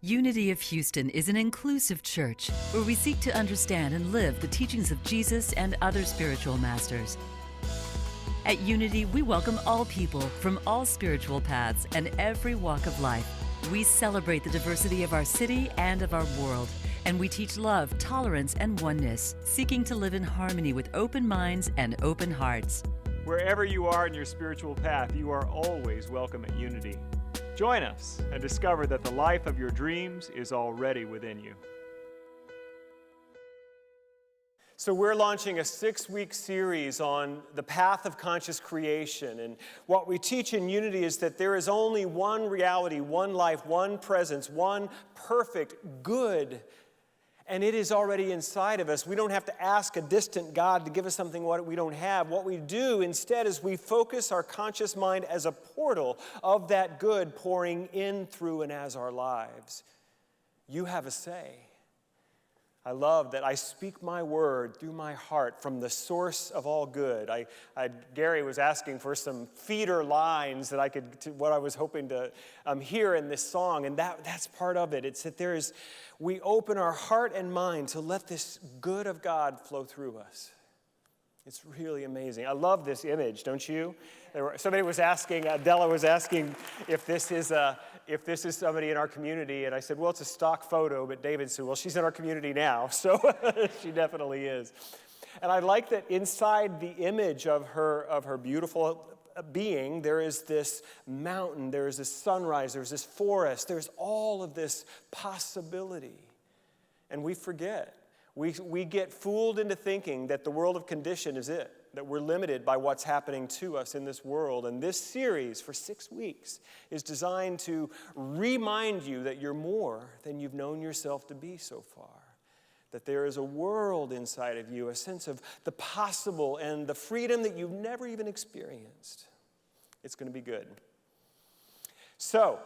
Unity of Houston is an inclusive church where we seek to understand and live the teachings of Jesus and other spiritual masters. At Unity, we welcome all people from all spiritual paths and every walk of life. We celebrate the diversity of our city and of our world, and we teach love, tolerance, and oneness, seeking to live in harmony with open minds and open hearts. Wherever you are in your spiritual path, you are always welcome at Unity. Join us and discover that the life of your dreams is already within you. So we're launching a 6-week series on the path of conscious creation. And what we teach in Unity is that there is only one reality, one life, one presence, one perfect, good. And it is already inside of us. We don't have to ask a distant God to give us something what we don't have. What we do instead is we focus our conscious mind as a portal of that good pouring in, through, and as our lives. You have a say. I love that I speak my word through my heart from the source of all good. Gary was asking for some feeder lines that I could, what I was hoping to hear in this song, and that's part of it. It's that we open our heart and mind to let this good of God flow through us. It's really amazing. I love this image, don't you? Somebody was asking, Della was asking if this is somebody in our community, and I said, well, it's a stock photo, but David said, well, she's in our community now, so she definitely is. And I like that inside the image of her beautiful being, there is this mountain, there is this sunrise, there's this forest, there's all of this possibility. And we forget. We get fooled into thinking that the world of condition is it, that we're limited by what's happening to us in this world. And this series for 6 weeks is designed to remind you that you're more than you've known yourself to be so far. That there is a world inside of you, a sense of the possible and the freedom that you've never even experienced. It's going to be good. So,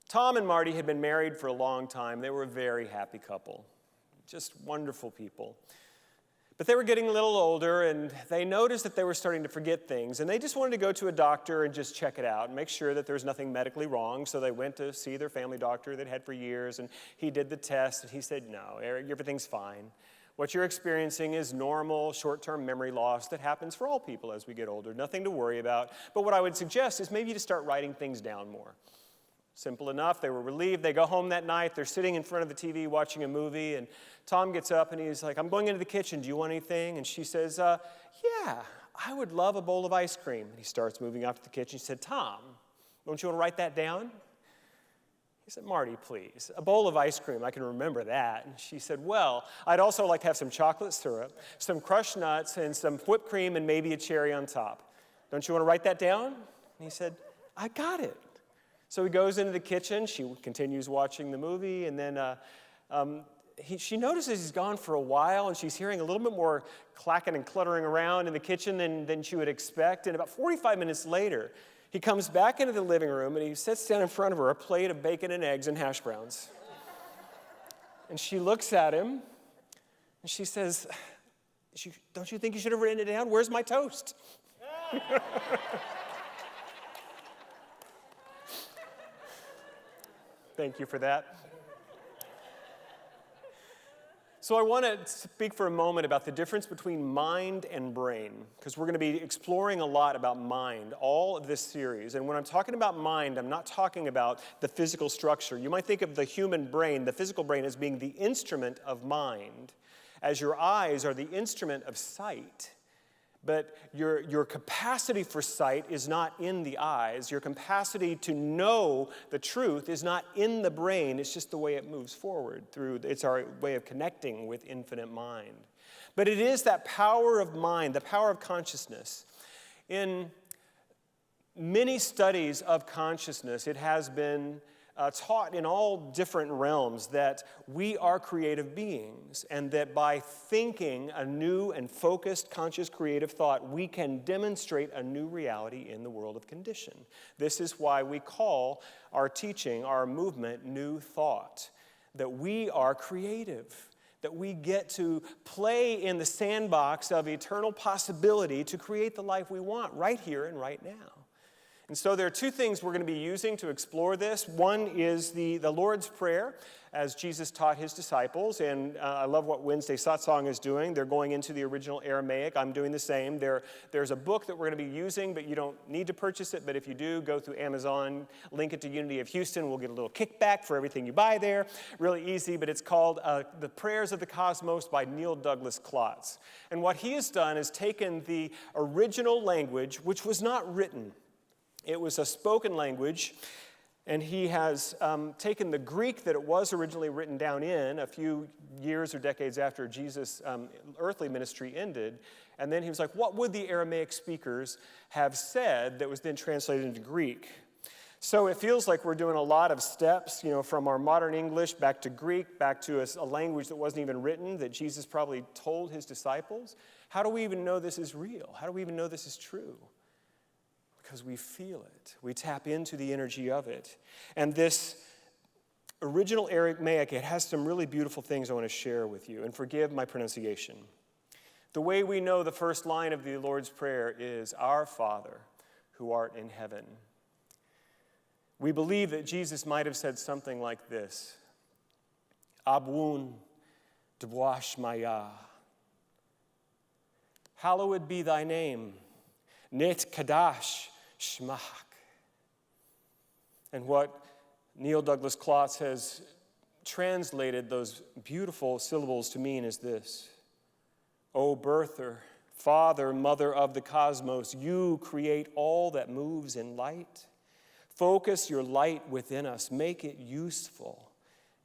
Tom and Marty had been married for a long time. They were a very happy couple. Just wonderful people. But they were getting a little older, and they noticed that they were starting to forget things, and they just wanted to go to a doctor and just check it out and make sure that there's nothing medically wrong. So they went to see their family doctor they'd had for years, and he did the test, and he said, no, Eric, everything's fine. What you're experiencing is normal short-term memory loss that happens for all people as we get older. Nothing to worry about. But what I would suggest is maybe to start writing things down more. Simple enough. They were relieved. They go home that night. They're sitting in front of the TV watching a movie, and Tom gets up and he's like, I'm going into the kitchen. Do you want anything? And she says, yeah, I would love a bowl of ice cream. And he starts moving off to the kitchen. She said, Tom, don't you want to write that down? He said, Marty, please. A bowl of ice cream. I can remember that. And she said, well, I'd also like to have some chocolate syrup, some crushed nuts, and some whipped cream, and maybe a cherry on top. Don't you want to write that down? And he said, I got it. So he goes into the kitchen. She continues watching the movie, and then she notices he's gone for a while, and she's hearing a little bit more clacking and cluttering around in the kitchen than she would expect. And about 45 minutes later, he comes back into the living room, and he sits down in front of her a plate of bacon and eggs and hash browns. And she looks at him, and she says, don't you think you should have written it down? Where's my toast? Thank you for that. So I want to speak for a moment about the difference between mind and brain, because we're going to be exploring a lot about mind, all of this series. And when I'm talking about mind, I'm not talking about the physical structure. You might think of the human brain, the physical brain, as being the instrument of mind, as your eyes are the instrument of sight. But your capacity for sight is not in the eyes. Your capacity to know the truth is not in the brain. It's just the way it moves forward through. It's our way of connecting with infinite mind. But it is that power of mind, the power of consciousness. In many studies of consciousness, it has been taught in all different realms that we are creative beings, and that by thinking a new and focused, conscious, creative thought, we can demonstrate a new reality in the world of condition. This is why we call our teaching, our movement, New Thought, that we are creative, that we get to play in the sandbox of eternal possibility to create the life we want right here and right now. And so there are two things we're going to be using to explore this. One is the Lord's Prayer, as Jesus taught his disciples. And I love what Wednesday Satsang is doing. They're going into the original Aramaic. I'm doing the same. There's a book that we're going to be using, but you don't need to purchase it. But if you do, go through Amazon, link it to Unity of Houston. We'll get a little kickback for everything you buy there. Really easy, but it's called The Prayers of the Cosmos by Neil Douglas Klotz. And what he has done is taken the original language, which was not written. It was a spoken language, and he has taken the Greek that it was originally written down in a few years or decades after Jesus' earthly ministry ended, and then he was like, what would the Aramaic speakers have said that was then translated into Greek? So it feels like we're doing a lot of steps, from our modern English back to Greek, back to a language that wasn't even written, that Jesus probably told his disciples. How do we even know this is real? How do we even know this is true? Because we feel it. We tap into the energy of it. And this original Aramaic, it has some really beautiful things I want to share with you. And forgive my pronunciation. The way we know the first line of the Lord's Prayer is, Our Father, who art in heaven. We believe that Jesus might have said something like this, Abun deboash maya. Hallowed be thy name. Net kadash shmach. And what Neil Douglas Klotz has translated those beautiful syllables to mean is this. O birther, father, mother of the cosmos, you create all that moves in light. Focus your light within us. Make it useful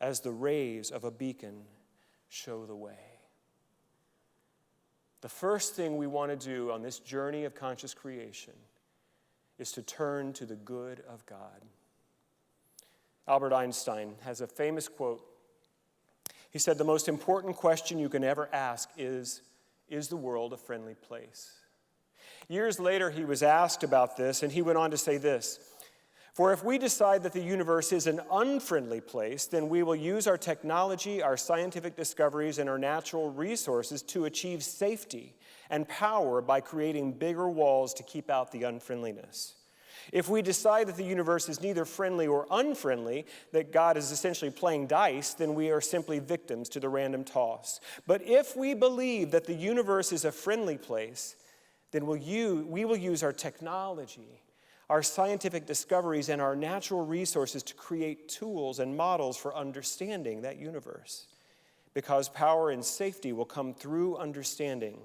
as the rays of a beacon show the way. The first thing we want to do on this journey of conscious creation is to turn to the good of God. Albert Einstein has a famous quote. He said, the most important question you can ever ask is the world a friendly place? Years later, he was asked about this, and he went on to say this, for if we decide that the universe is an unfriendly place, then we will use our technology, our scientific discoveries, and our natural resources to achieve safety and power by creating bigger walls to keep out the unfriendliness. If we decide that the universe is neither friendly or unfriendly, that God is essentially playing dice, then we are simply victims to the random toss. But if we believe that the universe is a friendly place, then we will use our technology, our scientific discoveries, and our natural resources to create tools and models for understanding that universe. Because power and safety will come through understanding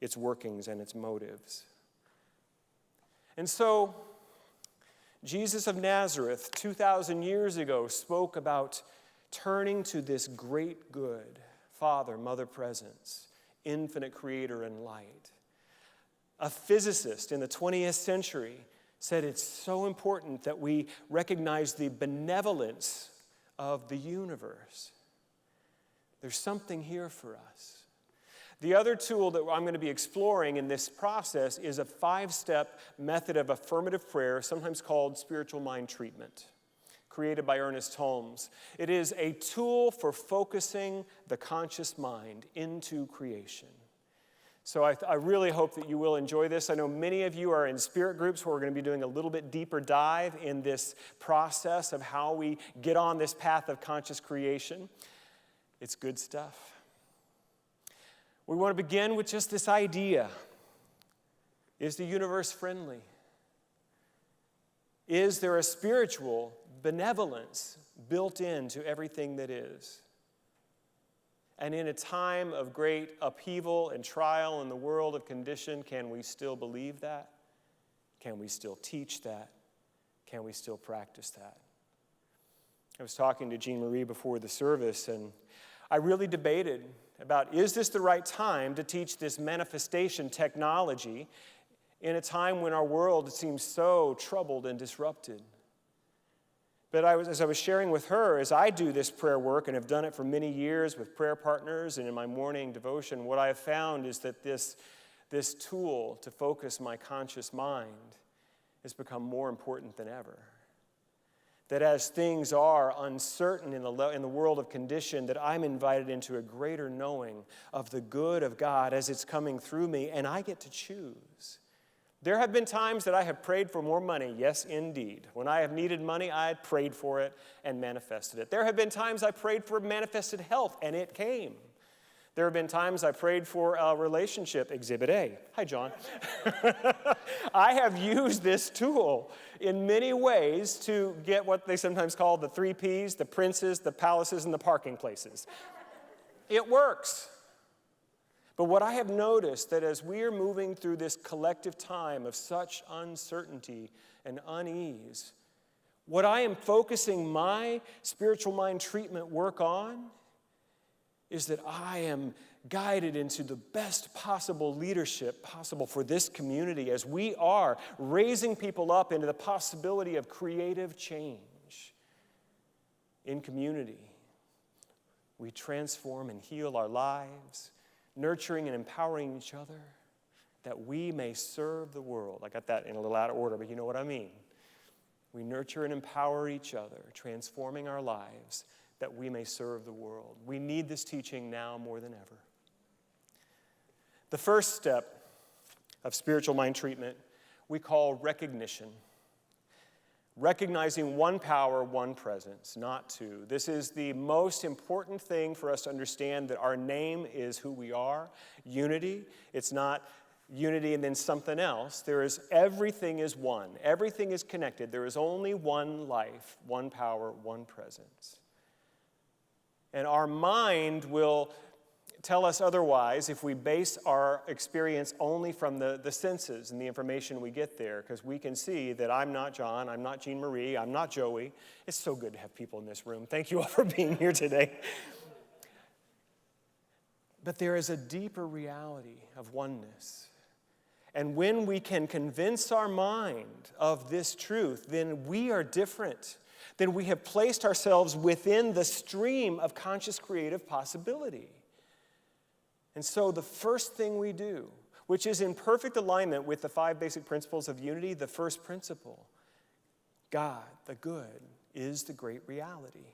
its workings and its motives. And so, Jesus of Nazareth, 2,000 years ago, spoke about turning to this great good, Father, Mother Presence, infinite creator and light. A physicist in the 20th century said it's so important that we recognize the benevolence of the universe. There's something here for us. The other tool that I'm going to be exploring in this process is a 5-step method of affirmative prayer, sometimes called spiritual mind treatment, created by Ernest Holmes. It is a tool for focusing the conscious mind into creation. So I really hope that you will enjoy this. I know many of you are in spirit groups where we're going to be doing a little bit deeper dive in this process of how we get on this path of conscious creation. It's good stuff. We want to begin with just this idea. Is the universe friendly? Is there a spiritual benevolence built into everything that is? And in a time of great upheaval and trial in the world of condition, can we still believe that? Can we still teach that? Can we still practice that? I was talking to Jean Marie before the service, and I really debated about, is this the right time to teach this manifestation technology in a time when our world seems so troubled and disrupted? But as I was sharing with her, as I do this prayer work and have done it for many years with prayer partners and in my morning devotion, what I have found is that this tool to focus my conscious mind has become more important than ever. That as things are uncertain in the world of condition, that I'm invited into a greater knowing of the good of God as it's coming through me, and I get to choose. There have been times that I have prayed for more money, yes, indeed. When I have needed money, I prayed for it and manifested it. There have been times I prayed for manifested health, and it came. There have been times I prayed for a relationship, Exhibit A. Hi, John. I have used this tool in many ways to get what they sometimes call the 3 Ps, the princes, the palaces, and the parking places. It works. But what I have noticed that as we are moving through this collective time of such uncertainty and unease, what I am focusing my spiritual mind treatment work on is that I am guided into the best possible leadership possible for this community as we are raising people up into the possibility of creative change in community. We transform and heal our lives, nurturing and empowering each other that we may serve the world. I got that in a little out of order, but you know what I mean. We nurture and empower each other, transforming our lives that we may serve the world. We need this teaching now more than ever. The first step of spiritual mind treatment we call recognition. Recognizing one power, one presence, not two. This is the most important thing for us to understand, that our name is who we are, unity. It's not unity and then something else. Everything is one. Everything is connected. There is only one life, one power, one presence. And our mind will tell us otherwise if we base our experience only from the senses and the information we get there, because we can see that I'm not John, I'm not Jean Marie, I'm not Joey. It's so good to have people in this room. Thank you all for being here today. But there is a deeper reality of oneness. And when we can convince our mind of this truth, then we are different. Then we have placed ourselves within the stream of conscious creative possibility. And so the first thing we do, which is in perfect alignment with the 5 basic principles of unity, the first principle, God, the good, is the great reality.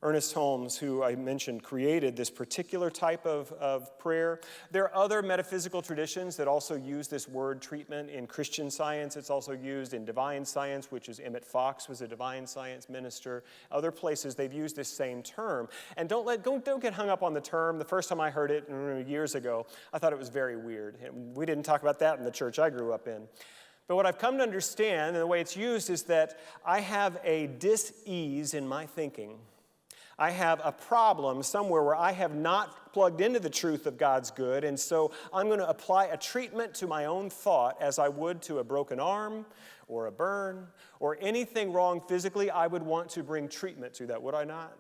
Ernest Holmes, who I mentioned, created this particular type of prayer. There are other metaphysical traditions that also use this word treatment. In Christian Science, it's also used in divine science, which is Emmett Fox was a divine science minister. Other places, they've used this same term. And don't get hung up on the term. The first time I heard it years ago, I thought it was very weird. We didn't talk about that in the church I grew up in. But what I've come to understand, and the way it's used, is that I have a dis-ease in my thinking. I have a problem somewhere where I have not plugged into the truth of God's good, and so I'm going to apply a treatment to my own thought as I would to a broken arm or a burn or anything wrong physically. I would want to bring treatment to that, would I not?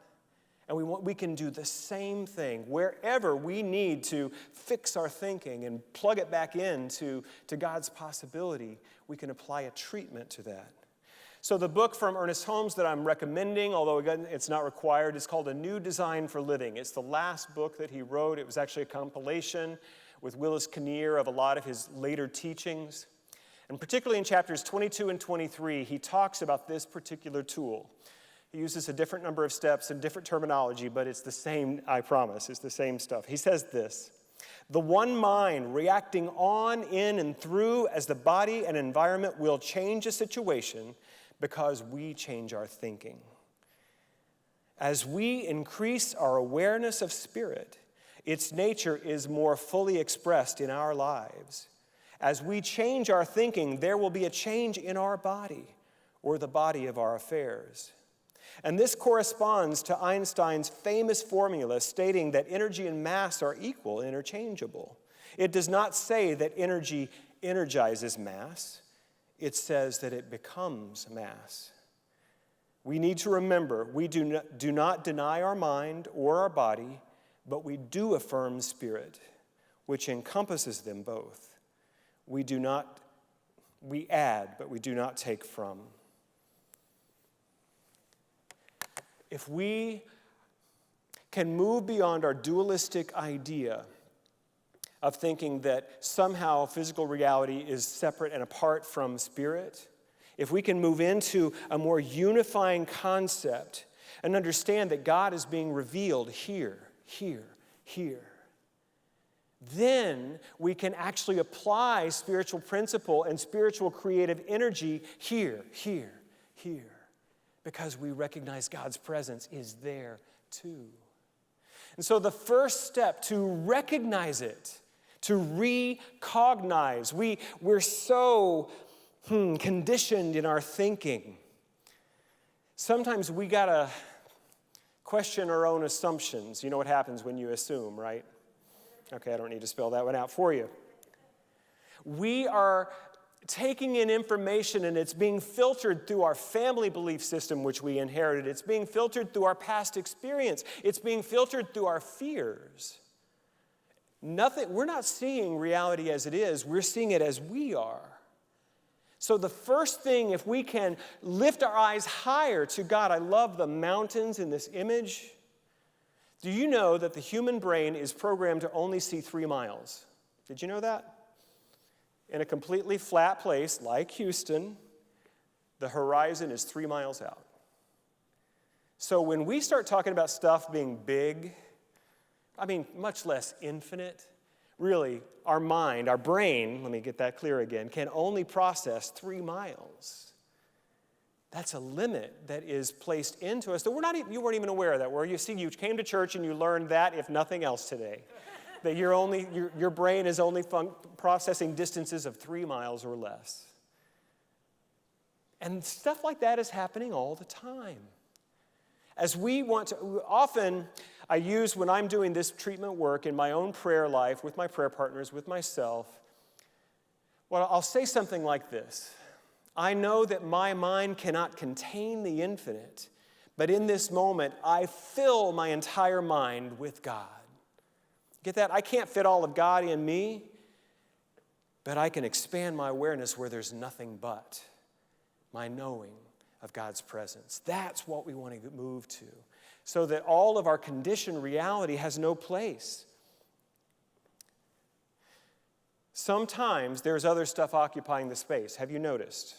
And we can do the same thing wherever we need to fix our thinking and plug it back into God's possibility. We can apply a treatment to that. So the book from Ernest Holmes that I'm recommending, although it's not required, is called A New Design for Living. It's the last book that he wrote. It was actually a compilation with Willis Kinnear of a lot of his later teachings. And particularly in chapters 22 and 23, he talks about this particular tool. He uses a different number of steps and different terminology, but it's the same, I promise. It's the same stuff. He says this: the one mind reacting on, in, and through as the body and environment will change a situation because we change our thinking. As we increase our awareness of spirit, its nature is more fully expressed in our lives. As we change our thinking, there will be a change in our body or the body of our affairs. And this corresponds to Einstein's famous formula stating that energy and mass are equal, interchangeable. It does not say that energy energizes mass. It says that it becomes mass. We need to remember, we do not deny our mind or our body, but we do affirm spirit, which encompasses them both. We add, but we do not take from. If we can move beyond our dualistic idea of thinking that somehow physical reality is separate and apart from spirit, if we can move into a more unifying concept and understand that God is being revealed here, then we can actually apply spiritual principle and spiritual creative energy here, because we recognize God's presence is there too. And so the first step to recognize it, to recognize, we're so conditioned in our thinking. Sometimes we gotta question our own assumptions. You know what happens when you assume, right? Okay, I don't need to spell that one out for you. We are taking in information and it's being filtered through our family belief system, which we inherited. It's being filtered through our past experience. It's being filtered through our fears. We're not seeing reality as it is. We're seeing it as we are. So the first thing, if we can lift our eyes higher to God, I love the mountains in this image. Do you know that the human brain is programmed to only see 3 miles? Did you know that? In a completely flat place like Houston, the horizon is 3 miles out. So when we start talking about stuff being big, much less infinite, really, our mind, our brain, let me get that clear again, can only process 3 miles. That's a limit that is placed into us that you weren't even aware of that, were you? See, you came to church and you learned that, if nothing else today, that your brain is only processing distances of 3 miles or less. And stuff like that is happening all the time. Often I use, when I'm doing this treatment work in my own prayer life, with my prayer partners, with myself, well, I'll say something like this. I know that my mind cannot contain the infinite, but in this moment, I fill my entire mind with God. Get that? I can't fit all of God in me, but I can expand my awareness where there's nothing but my knowing of God's presence. That's what we want to move to, so that all of our conditioned reality has no place. Sometimes there's other stuff occupying the space. Have you noticed?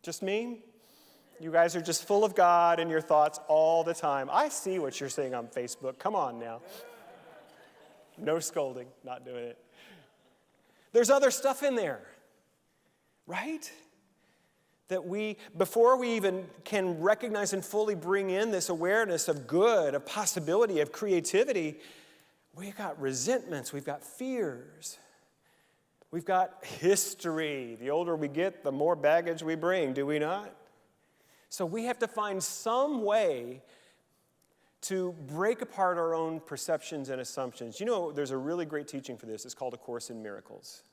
Just me? You guys are just full of God and your thoughts all the time. I see what you're saying on Facebook. Come on now. No scolding, not doing it. There's other stuff in there, right? That before we even can recognize and fully bring in this awareness of good, of possibility, of creativity, we've got resentments, we've got fears, we've got history. The older we get, the more baggage we bring, do we not? So we have to find some way to break apart our own perceptions and assumptions. You know, there's a really great teaching for this. It's called A Course in Miracles.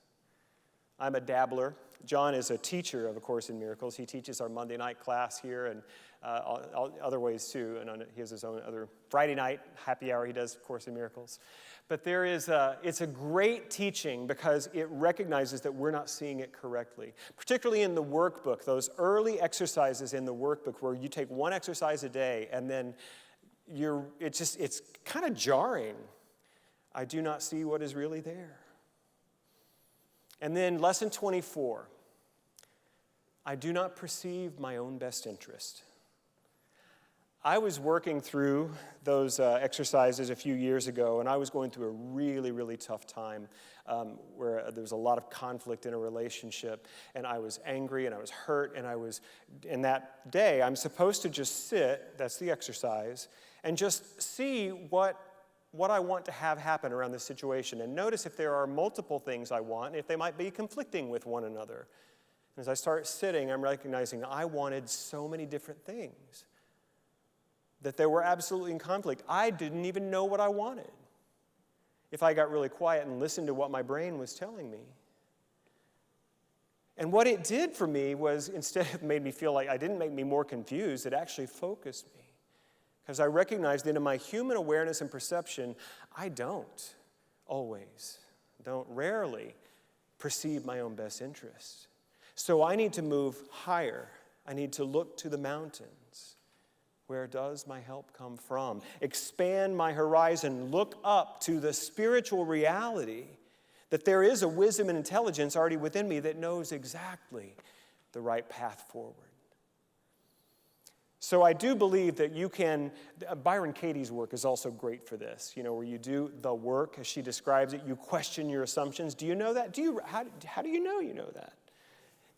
I'm a dabbler. John is a teacher of A Course in Miracles. He teaches our Monday night class here and other ways too. And he has his own other Friday night happy hour. He does Course in Miracles. But it's a great teaching because it recognizes that we're not seeing it correctly. Particularly in the workbook, those early exercises in the workbook where you take one exercise a day and then it's kind of jarring. I do not see what is really there. And then lesson 24, I do not perceive my own best interest. I was working through those exercises a few years ago, and I was going through a really, really tough time where there was a lot of conflict in a relationship, and I was angry, and I was hurt, and that day, I'm supposed to just sit, that's the exercise, and just see what I want to have happen around this situation, and notice if there are multiple things I want, if they might be conflicting with one another. As I start sitting, I'm recognizing I wanted so many different things, that they were absolutely in conflict. I didn't even know what I wanted if I got really quiet and listened to what my brain was telling me. And what it did for me was, instead of made me feel like it didn't make me more confused, it actually focused me. Because I recognized that in my human awareness and perception, I rarely perceive my own best interest. So I need to move higher. I need to look to the mountains. Where does my help come from? Expand my horizon. Look up to the spiritual reality that there is a wisdom and intelligence already within me that knows exactly the right path forward. So I do believe that you can, Byron Katie's work is also great for this, where you do the work, as she describes it, you question your assumptions. Do you know that? How do you know that?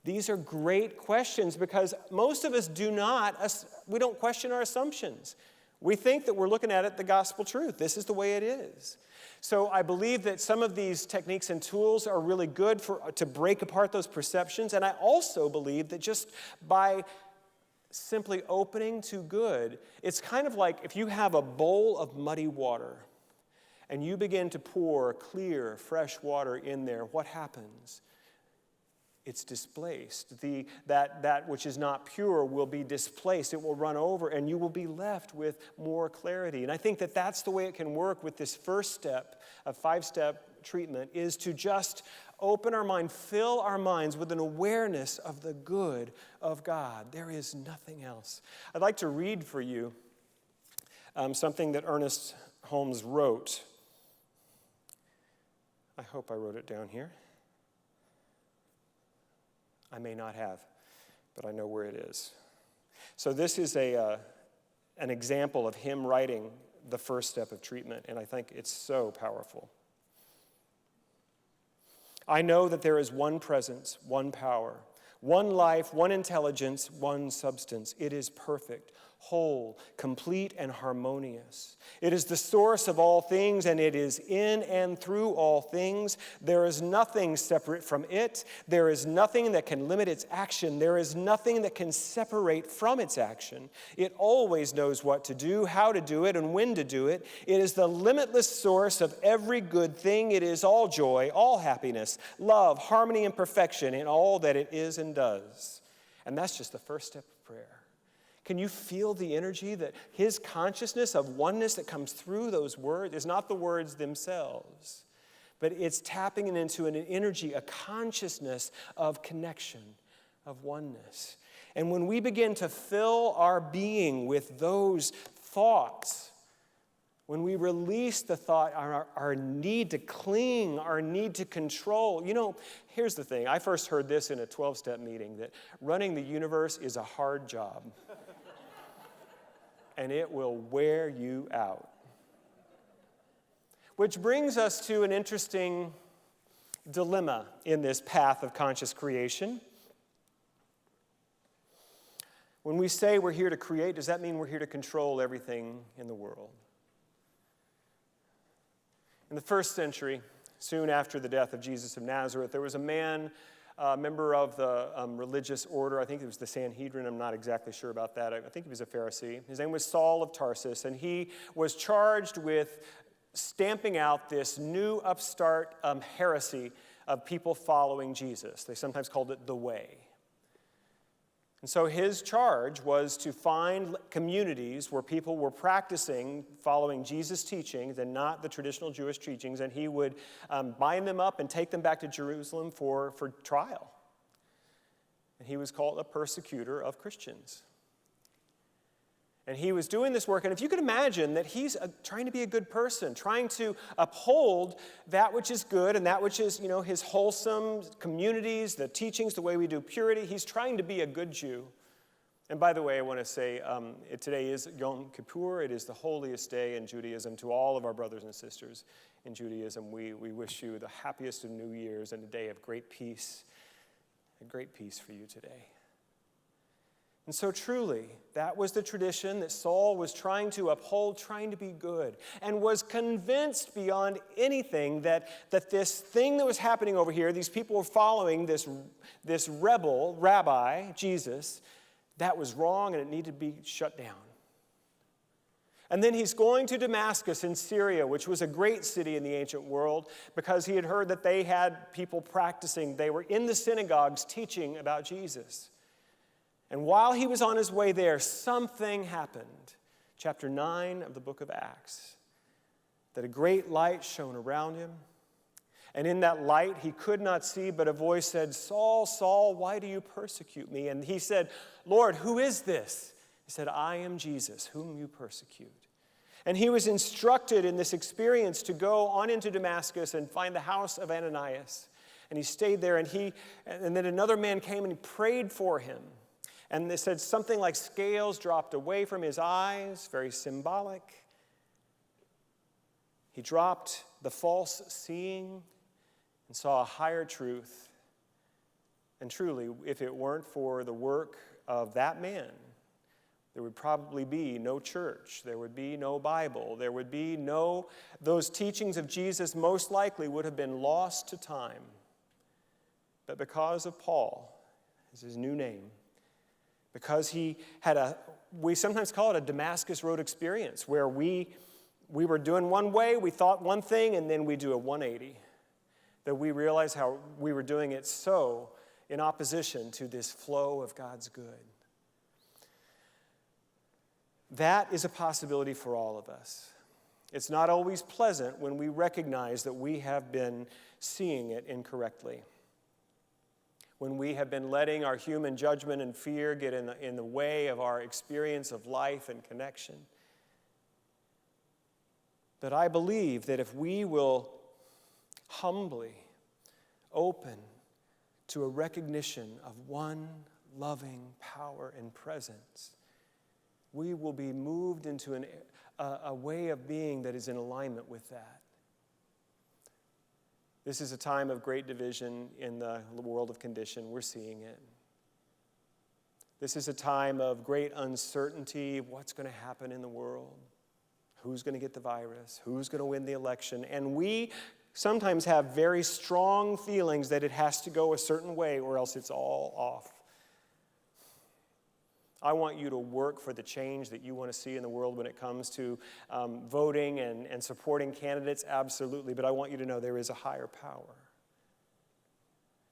These are great questions because most of us we don't question our assumptions. We think that we're looking at it the gospel truth. This is the way it is. So I believe that some of these techniques and tools are really good to break apart those perceptions. And I also believe that just by simply opening to good, it's kind of like if you have a bowl of muddy water and you begin to pour clear, fresh water in there, what happens? It's displaced. That which is not pure will be displaced. It will run over, and you will be left with more clarity. And I think that that's the way it can work with this first step, a 5-step treatment, is to just open our mind, fill our minds with an awareness of the good of God. There is nothing else. I'd like to read for you something that Ernest Holmes wrote. I hope I wrote it down here. I may not have, but I know where it is. So this is an example of him writing the first step of treatment, and I think it's so powerful. I know that there is one presence, one power, one life, one intelligence, one substance. It is perfect, whole, complete, and harmonious. It is the source of all things, and it is in and through all things. There is nothing separate from it. There is nothing that can limit its action. There is nothing that can separate from its action. It always knows what to do, how to do it, and when to do it. It is the limitless source of every good thing. It is all joy, all happiness, love, harmony, and perfection in all that it is and does. And that's just the first step of prayer. Can you feel the energy that his consciousness of oneness that comes through those words is not the words themselves, but it's tapping into an energy, a consciousness of connection, of oneness. And when we begin to fill our being with those thoughts, when we release the thought, our need to cling, our need to control. Here's the thing. I first heard this in a 12-step meeting, that running the universe is a hard job. And it will wear you out. Which brings us to an interesting dilemma in this path of conscious creation. When we say we're here to create, does that mean we're here to control everything in the world? In the first century, soon after the death of Jesus of Nazareth, there was a man, a member of the religious order. I think it was the Sanhedrin. I'm not exactly sure about that. I think he was a Pharisee. His name was Saul of Tarsus, and he was charged with stamping out this new upstart heresy of people following Jesus. They sometimes called it the way. And so his charge was to find communities where people were practicing following Jesus' teachings and not the traditional Jewish teachings, and he would bind them up and take them back to Jerusalem for trial. And he was called a persecutor of Christians. And he was doing this work, and if you could imagine that he's trying to be a good person, trying to uphold that which is good and that which is, his wholesome communities, the teachings, the way we do purity. He's trying to be a good Jew. And by the way, I want to say today is Yom Kippur. It is the holiest day in Judaism. To all of our brothers and sisters in Judaism, we wish you the happiest of New Years and a day of great peace for you today. And so truly, that was the tradition that Saul was trying to uphold, trying to be good, and was convinced beyond anything that this thing that was happening over here, these people were following this rebel rabbi, Jesus, that was wrong and it needed to be shut down. And then he's going to Damascus in Syria, which was a great city in the ancient world, because he had heard that they had people practicing. They were in the synagogues teaching about Jesus. And while he was on his way there, something happened. Chapter 9 of the book of Acts. That a great light shone around him. And in that light he could not see, but a voice said, "Saul, Saul, why do you persecute me?" And he said, "Lord, who is this?" He said, "I am Jesus, whom you persecute." And he was instructed in this experience to go on into Damascus and find the house of Ananias. And he stayed there, and then another man came and he prayed for him. And they said something like scales dropped away from his eyes, very symbolic. He dropped the false seeing and saw a higher truth. And truly, if it weren't for the work of that man, there would probably be no church. There would be no Bible. There would be those teachings of Jesus most likely would have been lost to time. But because of Paul, is his new name, because he had we sometimes call it a Damascus Road experience, where we were doing one way, we thought one thing, and then we do a 180. That we realize how we were doing it so in opposition to this flow of God's good. That is a possibility for all of us. It's not always pleasant when we recognize that we have been seeing it incorrectly. When we have been letting our human judgment and fear get in the way of our experience of life and connection. But I believe that if we will humbly open to a recognition of one loving power and presence, we will be moved into a way of being that is in alignment with that. This is a time of great division in the world of condition. We're seeing it. This is a time of great uncertainty of what's going to happen in the world. Who's going to get the virus? Who's going to win the election? And we sometimes have very strong feelings that it has to go a certain way or else it's all off. I want you to work for the change that you want to see in the world when it comes to voting and supporting candidates, absolutely. But I want you to know there is a higher power.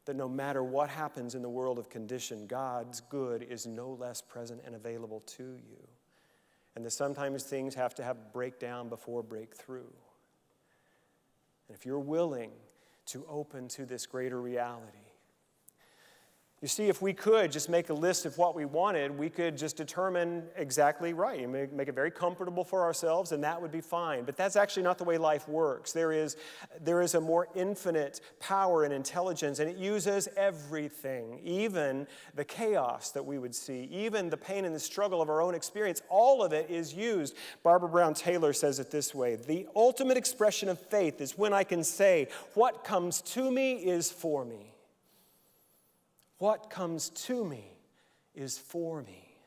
That no matter what happens in the world of condition, God's good is no less present and available to you. And that sometimes things have to have breakdown before breakthrough. And if you're willing to open to this greater reality, you see, if we could just make a list of what we wanted, we could just determine exactly right and make it very comfortable for ourselves, and that would be fine. But that's actually not the way life works. There is a more infinite power and intelligence, and it uses everything, even the chaos that we would see, even the pain and the struggle of our own experience. All of it is used. Barbara Brown Taylor says it this way: the ultimate expression of faith is when I can say, what comes to me is for me. What comes to me is for me.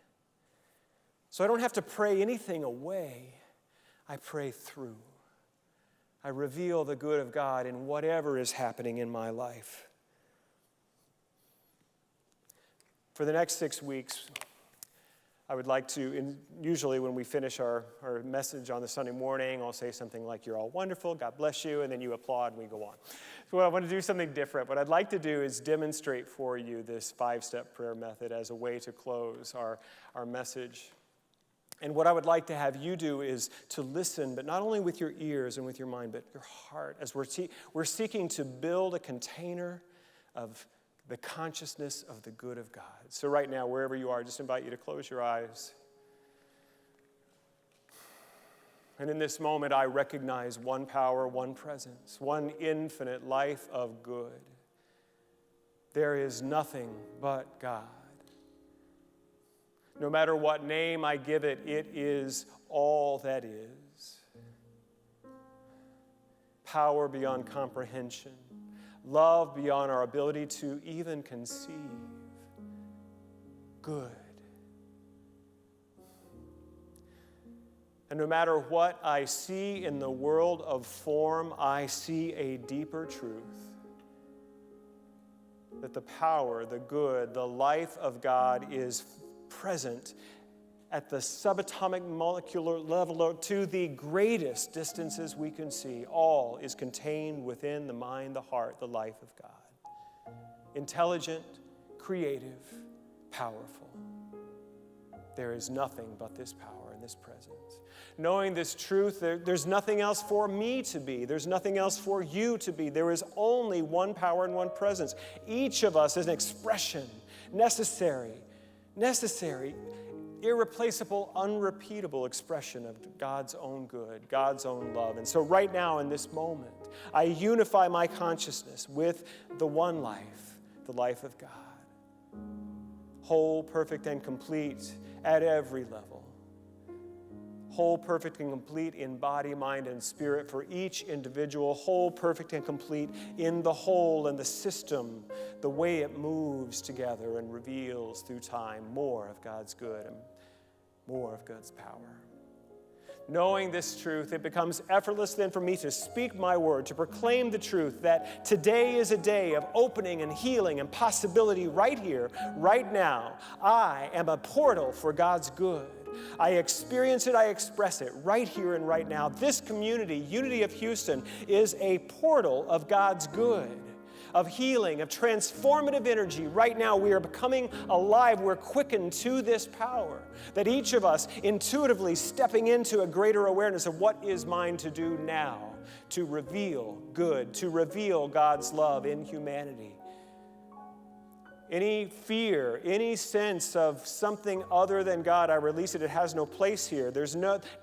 So I don't have to pray anything away. I pray through. I reveal the good of God in whatever is happening in my life. For the next 6 weeks, I would like to, and usually when we finish our message on the Sunday morning, I'll say something like, you're all wonderful, God bless you, and then you applaud and we go on. So I want to do something different. What I'd like to do is demonstrate for you this 5-step prayer method as a way to close our message. And what I would like to have you do is to listen, but not only with your ears and with your mind, but your heart, as we're seeking to build a container of the consciousness of the good of God. So right now, wherever you are, I just invite you to close your eyes. And in this moment, I recognize one power, one presence, one infinite life of good. There is nothing but God. No matter what name I give it, it is all that is. Power beyond comprehension. Love beyond our ability to even conceive. Good. And no matter what I see in the world of form, I see a deeper truth. That the power, the good, the life of God is present at the subatomic molecular level to the greatest distances we can see. All is contained within the mind, the heart, the life of God. Intelligent, creative, powerful. There is nothing but this power and this presence. Knowing this truth, there's nothing else for me to be. There's nothing else for you to be. There is only one power and one presence. Each of us is an expression, necessary, irreplaceable, unrepeatable expression of God's own good, God's own love. And so right now in this moment, I unify my consciousness with the one life, the life of God. whole, perfect, and complete at every level. Whole, perfect, and complete in body, mind, and spirit for each individual. Whole, perfect, and complete in the whole and the system, the way it moves together and reveals through time more of God's good and more of God's power. Knowing this truth, it becomes effortless then for me to speak my word, to proclaim the truth that today is a day of opening and healing and possibility right here, right now. I am a portal for God's good. I experience it, I express it right here and right now. This community, Unity of Houston, is a portal of God's good, of healing, of transformative energy. Right now we are becoming alive. We're quickened to this power, that each of us intuitively stepping into a greater awareness of what is mine to do now, to reveal good, to reveal God's love in humanity. Any fear, any sense of something other than God, I release it. It has no place here.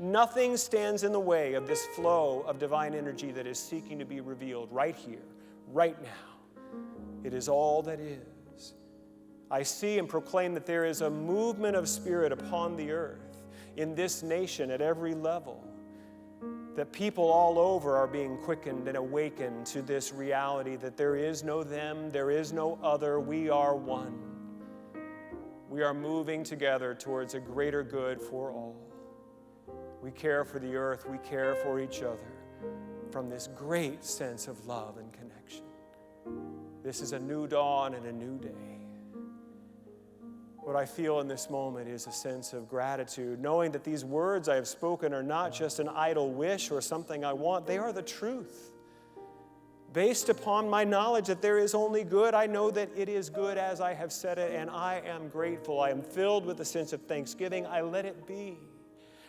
Nothing stands in the way of this flow of divine energy that is seeking to be revealed right here, right now. It is all that is. I see and proclaim that there is a movement of spirit upon the earth, in this nation, at every level, that people all over are being quickened and awakened to this reality that there is no them, there is no other, we are one. We are moving together towards a greater good for all. We care for the earth, we care for each other from this great sense of love and connection. This is a new dawn and a new day. What I feel in this moment is a sense of gratitude, knowing that these words I have spoken are not just an idle wish or something I want. They are the truth. Based upon my knowledge that there is only good, I know that it is good as I have said it, and I am grateful. I am filled with a sense of thanksgiving. I let it be.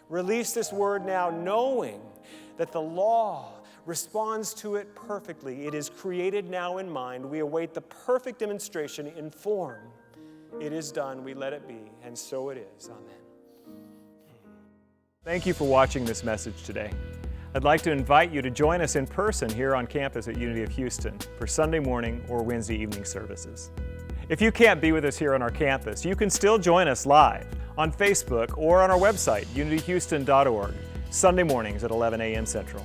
Release this word now, knowing that the law responds to it perfectly. It is created now in mind. We await the perfect demonstration in form. It is done. We let it be, and so it is. Amen. Thank you for watching this message today. I'd like to invite you to join us in person here on campus at Unity of Houston for Sunday morning or Wednesday evening services. If you can't be with us here on our campus, you can still join us live on Facebook or on our website, unityhouston.org, Sunday mornings at 11 a.m. Central.